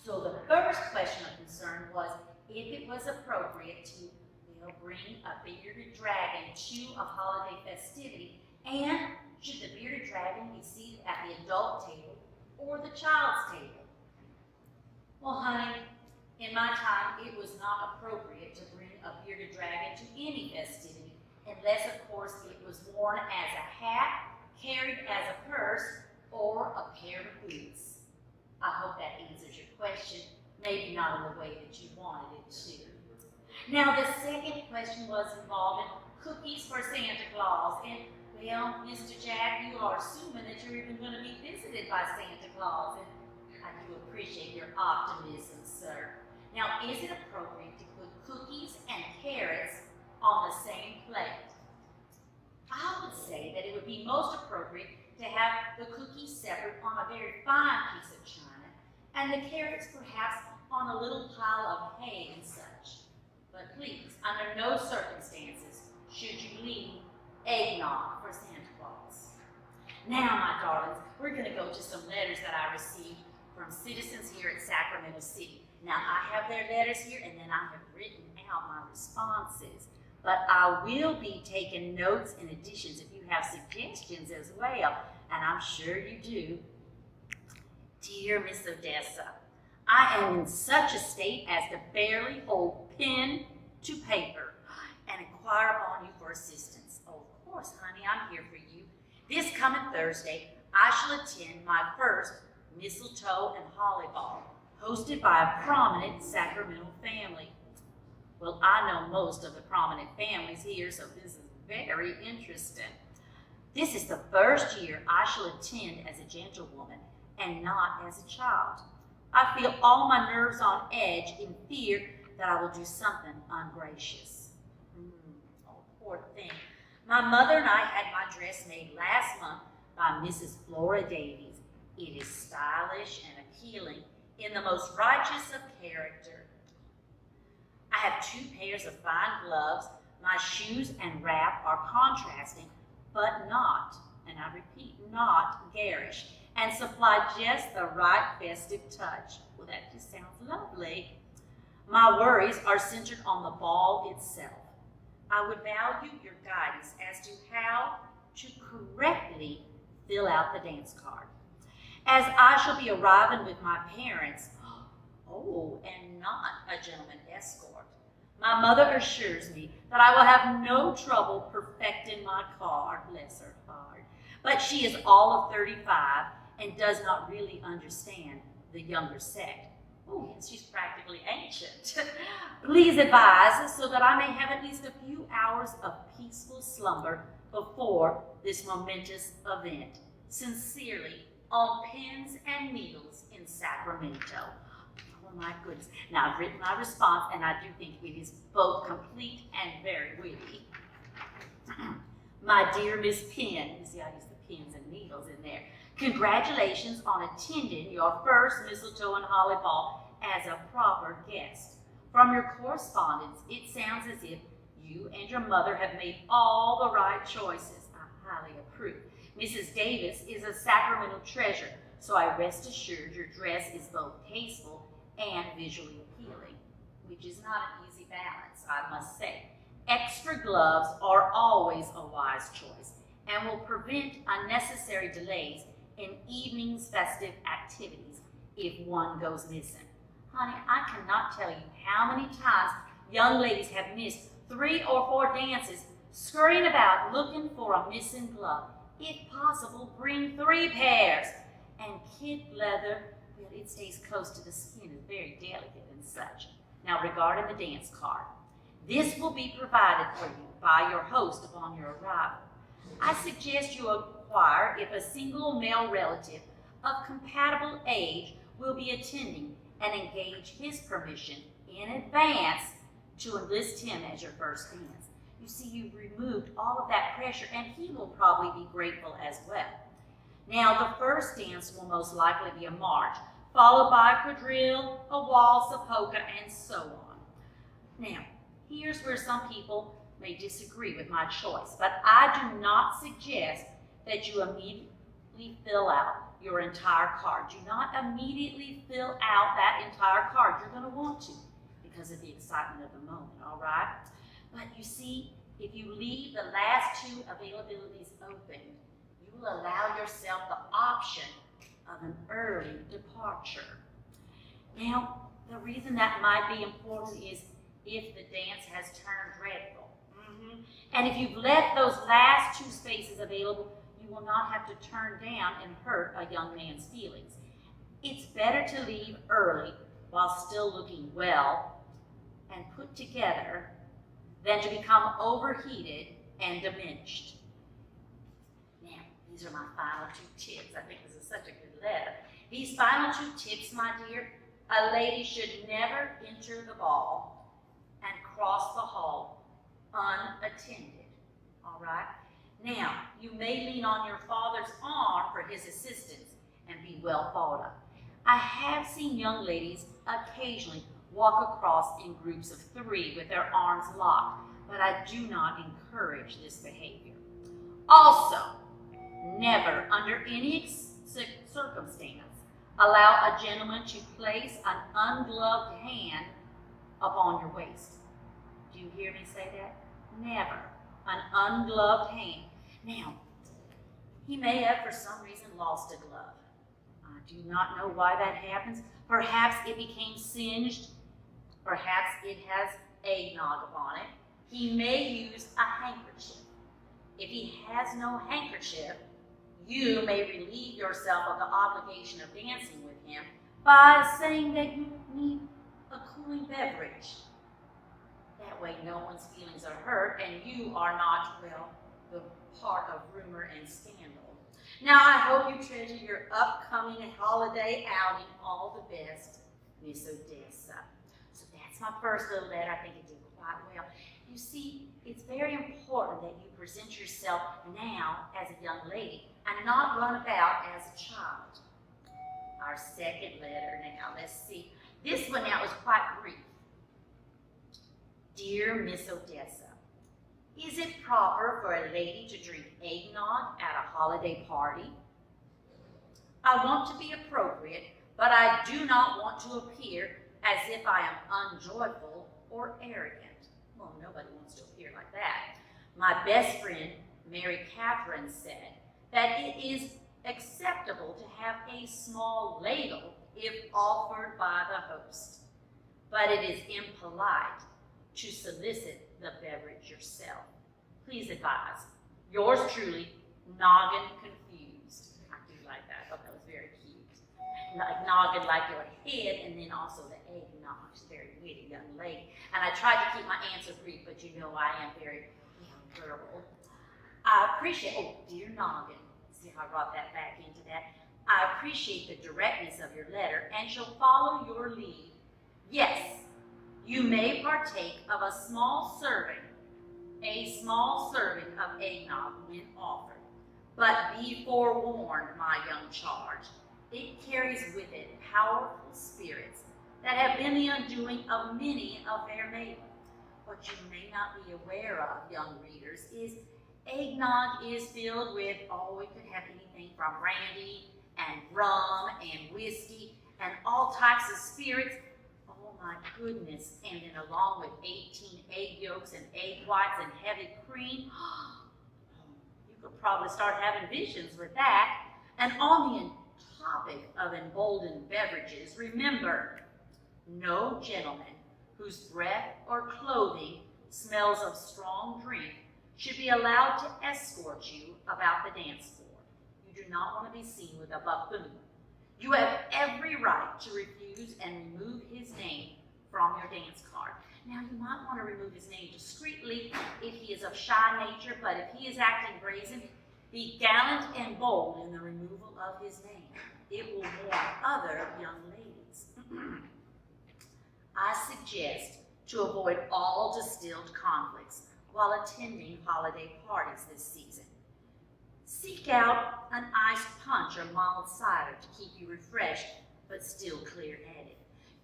So the first question of concern was if it was appropriate to bring a bearded dragon to a holiday festivity, and should the bearded dragon be seated at the adult table or the child's table? Well, honey, in my time, it was not appropriate to bring a bearded dragon to any festivity, unless, of course, it was worn as a hat, carried as a purse, or a pair of boots. I hope that answers your question, maybe not in the way that you wanted it to. Now, the second question was involving cookies for Santa Claus, and well, Mr. Jack, you are assuming that you're even going to be visited by Santa Claus, and I do appreciate your optimism, sir. Now, is it appropriate to put cookies and carrots on the same plate? I would say that it would be most appropriate to have the cookies separate on a very fine piece of china, and the carrots perhaps on a little pile of hay and such. But please, under no circumstances should you leave eggnog for Santa Claus. Now, my darlings, we're going to go to some letters that I received from citizens here at Sacramento City. Now, I have their letters here, and then I have written out my responses. But I will be taking notes and additions if you have suggestions as well, and I'm sure you do. Dear Miss Odessa, I am in such a state as to barely hold pen to paper and inquire upon you for assistance. Oh, of course, honey, I'm here for you. This coming Thursday, I shall attend my first mistletoe and holly ball, hosted by a prominent Sacramento family. Well, I know most of the prominent families here, so this is very interesting. This is the first year I shall attend as a gentlewoman and not as a child. I feel all my nerves on edge in fear that I will do something ungracious. Oh, poor thing. My mother and I had my dress made last month by Mrs. Flora Davies. It is stylish and appealing in the most righteous of character. I have 2 pairs of fine gloves. My shoes and wrap are contrasting, but not, and I repeat, not garish, and supply just the right festive touch. Well, that just sounds lovely. My worries are centered on the ball itself. I would value your guidance as to how to correctly fill out the dance card. As I shall be arriving with my parents, and not a gentleman escort, my mother assures me that I will have no trouble perfecting my card, bless her heart. But she is all of 35 and does not really understand the younger sect. Oh, yes, she's practically ancient. Please advise so that I may have at least a few hours of peaceful slumber before this momentous event. Sincerely, on pins and needles in Sacramento. Oh my goodness. Now I've written my response, and I do think it is both complete and very witty. My dear Miss Penn, you see I use the pins and needles in there. Congratulations on attending your first mistletoe and holly ball as a proper guest. From your correspondence, it sounds as if you and your mother have made all the right choices. I highly approve. Mrs. Davis is a Sacramento treasure, so I rest assured your dress is both tasteful and visually appealing, which is not an easy balance, I must say. Extra gloves are always a wise choice and will prevent unnecessary delays in evening's festive activities if one goes missing. Honey, I cannot tell you how many times young ladies have missed 3 or 4 dances scurrying about looking for a missing glove. If possible, bring 3 pairs. And kid leather, well, it stays close to the skin, is very delicate and such. Now, regarding the dance card, this will be provided for you by your host upon your arrival. I suggest you inquire if a single male relative of compatible age will be attending and engage his permission in advance to enlist him as your first dance. You see, you've removed all of that pressure, and he will probably be grateful as well. Now, the first dance will most likely be a march, followed by a quadrille, a waltz, a polka, and so on. Now, here's where some people may disagree with my choice, but I do not suggest that you immediately immediately fill out your entire card. Do not immediately fill out that entire card. You're going to want to because of the excitement of the moment, all right? But you see, if you leave the last two availabilities open, you will allow yourself the option of an early departure. Now, the reason that might be important is if the dance has turned dreadful. And if you've left those last two spaces available, you will not have to turn down and hurt a young man's feelings. It's better to leave early while still looking well and put together than to become overheated and diminished. Now, these are my final two tips. I think this is such a good letter. These final two tips, my dear, a lady should never enter the ball and cross the hall unattended, all right? Now, you may lean on your father's arm for his assistance and be well thought of. I have seen young ladies occasionally walk across in groups of 3 with their arms locked, but I do not encourage this behavior. Also, never, under any circumstance, allow a gentleman to place an ungloved hand upon your waist. Do you hear me say that? Never. An ungloved hand. Now, he may have for some reason lost a glove. I do not know why that happens. Perhaps it became singed. Perhaps it has eggnog upon it. He may use a handkerchief. If he has no handkerchief, you may relieve yourself of the obligation of dancing with him by saying that you need a cooling beverage. That way no one's feelings are hurt and you are not, well, the part of rumor and scandal. Now I hope you treasure your upcoming holiday outing. All the best, Miss Odessa. So that's my first little letter. I think it did quite well. You see, it's very important that you present yourself now as a young lady and not run about as a child. Our second letter now, let's see. This one now is quite brief. Dear Miss Odessa, is it proper for a lady to drink eggnog at a holiday party? I want to be appropriate, but I do not want to appear as if I am unjoyful or arrogant. Well, nobody wants to appear like that. My best friend, Mary Catherine, said that it is acceptable to have a small ladle if offered by the host, but it is impolite to solicit the beverage yourself. Please advise. Yours truly, Noggin Confused. I do like that. Oh, that was very cute. Noggin like your head, and then also the eggnog. She's a very witty young lady. And I tried to keep my answer brief, but you know I am very verbal. I appreciate, oh, dear Noggin. See how I brought that back into that? I appreciate the directness of your letter and shall follow your lead. Yes, you may partake of a small serving of eggnog when offered. But be forewarned, my young charge, it carries with it powerful spirits that have been the undoing of many a fair maiden. What you may not be aware of, young readers, is eggnog is filled with, oh, it could have anything from brandy and rum and whiskey and all types of spirits. Oh my goodness, and then along with 18 egg yolks and egg whites and heavy cream, you could probably start having visions with that. And on the topic of emboldened beverages, remember, no gentleman whose breath or clothing smells of strong drink should be allowed to escort you about the dance floor. You do not want to be seen with a buffoon. You have every right to refuse and remove his name from your dance card. Now, you might want to remove his name discreetly if he is of shy nature, but if he is acting brazen, be gallant and bold in the removal of his name. It will warn other young ladies. I suggest to avoid all distilled conflicts while attending holiday parties this season. Seek out an iced punch or mild cider to keep you refreshed, but still clear-headed.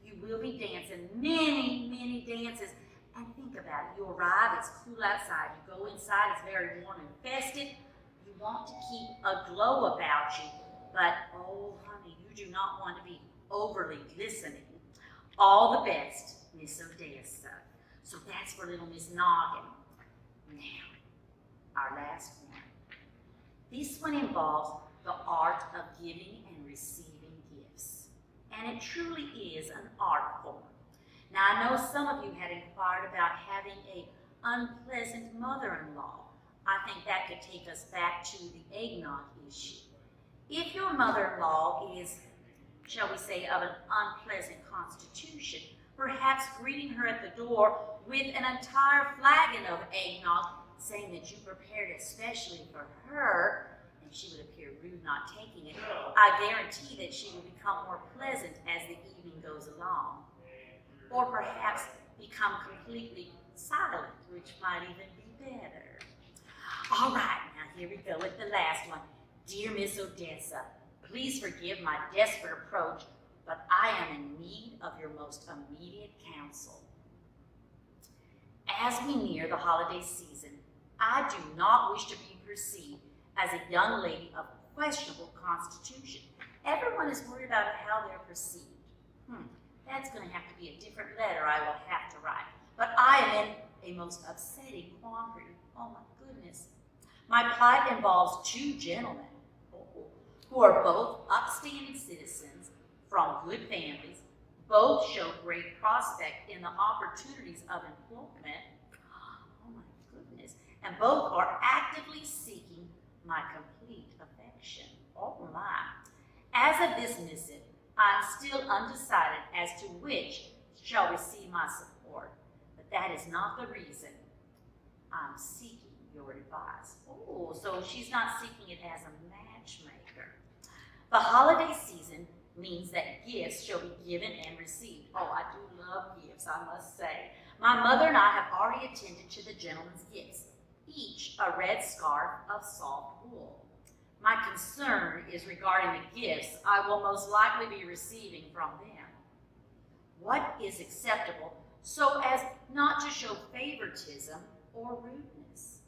You will be dancing many, many dances, and think about it. You arrive, it's cool outside. You go inside, it's very warm and festive. You want to keep a glow about you, but oh honey, you do not want to be overly glistening. All the best, Miss Odessa. So that's for little Miss Noggin. Now, our last one. This one involves the art of giving and receiving gifts. And it truly is an art form. Now, I know some of you had inquired about having an unpleasant mother-in-law. I think that could take us back to the eggnog issue. If your mother-in-law is, shall we say, of an unpleasant constitution, perhaps greeting her at the door with an entire flagon of eggnog, saying that you prepared it especially for her, and she would appear rude not taking it, I guarantee that she will become more pleasant as the evening goes along. Or perhaps become completely silent, which might even be better. All right, now here we go with the last one. Dear Miss Odessa, please forgive my desperate approach, but I am in need of your most immediate counsel. As we near the holiday season, I do not wish to be perceived as a young lady of questionable constitution. Everyone is worried about how they're perceived. That's going to have to be a different letter I will have to write. But I am in a most upsetting quandary. Oh my goodness. My plight involves two gentlemen who are both upstanding citizens from good families. Both show great prospect in the opportunities of employment. Oh my goodness. And both are actively seeking my complete affection. Oh my. As of this missive, I'm still undecided as to which shall receive my support, but that is not the reason I'm seeking your advice. Oh, so she's not seeking it as a matchmaker. The holiday season means that gifts shall be given and received. Oh, I do love gifts, I must say. My mother and I have already attended to the gentleman's gifts, each a red scarf of soft wool. My concern is regarding the gifts I will most likely be receiving from them. What is acceptable so as not to show favoritism or rudeness?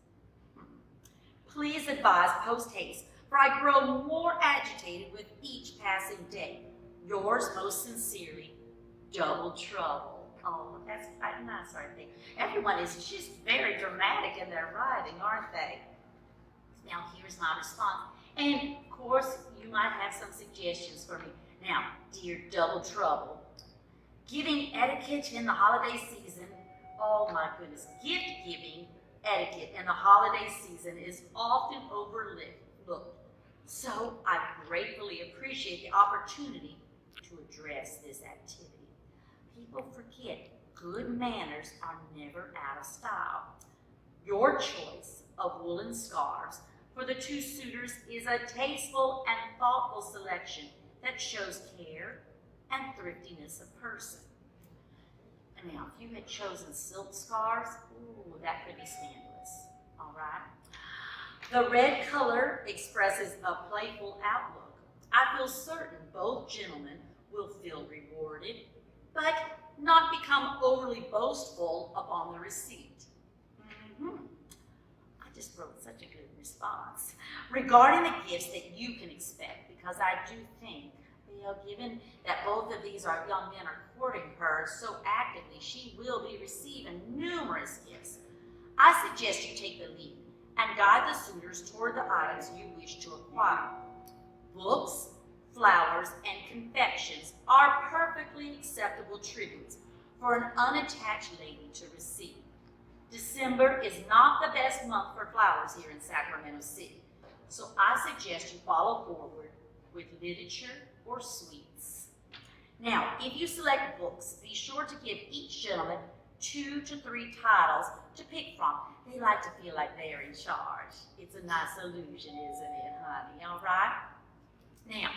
Please advise post haste, for I grow more agitated with each passing day. Yours most sincerely, Double Trouble. Oh, that's quite nice, aren't they? Everyone is just very dramatic in their writing, aren't they? Now, here's my response. And, of course, you might have some suggestions for me. Now, dear Double Trouble, giving etiquette in the holiday season, oh my goodness, gift-giving etiquette in the holiday season is often overlooked. So I gratefully appreciate the opportunity to address this activity. People forget good manners are never out of style. Your choice of woolen scarves for the two suitors is a tasteful and thoughtful selection that shows care and thriftiness of person. And now, if you had chosen silk scarves, ooh, that could be scandalous, all right? The red color expresses a playful outlook. I feel certain both gentlemen will feel rewarded, but not become overly boastful upon the receipt. I just wrote such a good response. Regarding the gifts that you can expect, because I do think, given that both of these are young men are courting her so actively, she will be receiving numerous gifts. I suggest you take the lead and guide the suitors toward the items you wish to acquire. Books, flowers, and confections are perfectly acceptable tributes for an unattached lady to receive. December is not the best month for flowers here in Sacramento City, so I suggest you follow forward with literature or sweets. Now, if you select books, be sure to give each gentleman 2 to 3 titles to pick from. They like to feel like they're in charge. It's a nice illusion, isn't it, honey? All right? Now,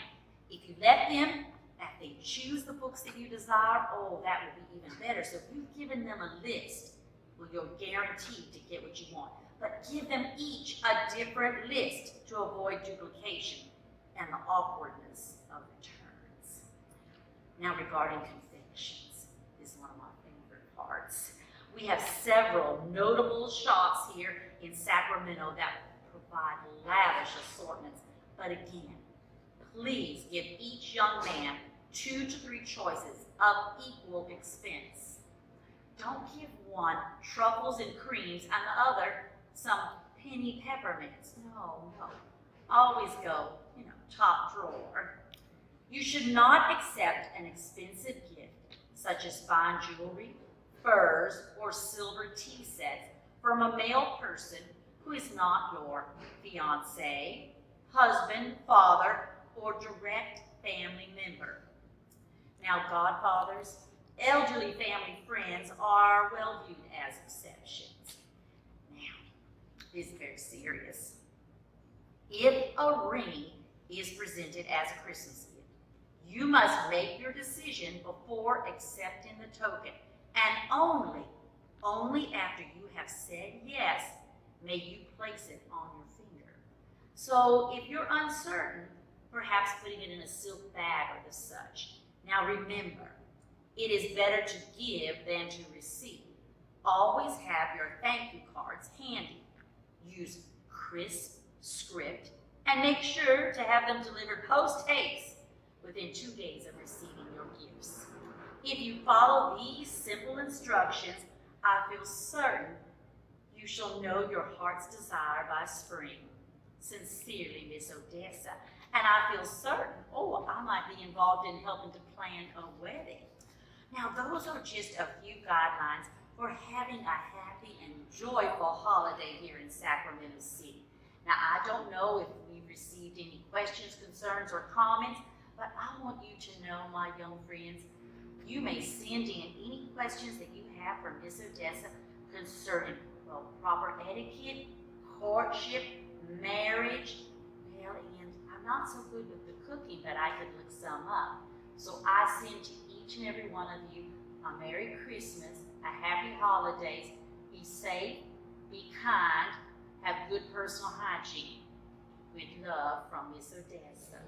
if you let them, if they choose the books that you desire, oh, that will be even better. So if you've given them a list, well, you're guaranteed to get what you want. But give them each a different list to avoid duplication and the awkwardness of returns. Now, regarding confections, this is one of my favorite parts. We have several notable shops here in Sacramento that provide lavish assortments. But again, please give each young man 2 to 3 choices of equal expense. Don't give one truffles and creams and the other some penny peppermints. No. Always go, top drawer. You should not accept an expensive gift, such as fine jewelry, furs, or silver tea sets from a male person who is not your fiancé, husband, father, or direct family member. Now, godfathers, elderly family friends are well viewed as exceptions. Now, this is very serious. If a ring is presented as a Christmas gift, you must make your decision before accepting the token, and only after you have said yes may you place it on your finger. So if you're uncertain, perhaps putting it in a silk bag or the such. Now remember, it is better to give than to receive. Always have your thank you cards handy. Use crisp script and make sure to have them delivered post-haste within 2 days of receiving your gifts. If you follow these simple instructions, I feel certain you shall know your heart's desire by spring. Sincerely, Miss Odessa. And I feel certain, I might be involved in helping to plan a wedding. Now, those are just a few guidelines for having a happy and joyful holiday here in Sacramento City. Now, I don't know if we've received any questions, concerns, or comments, but I want you to know, my young friends, you may send in any questions that you have for Miss Odessa concerning, proper etiquette, courtship, marriage, and I'm not so good with the cooking, but I could look some up. So I send to each and every one of you a Merry Christmas, a Happy Holidays, be safe, be kind, have good personal hygiene. With love from Miss Odessa.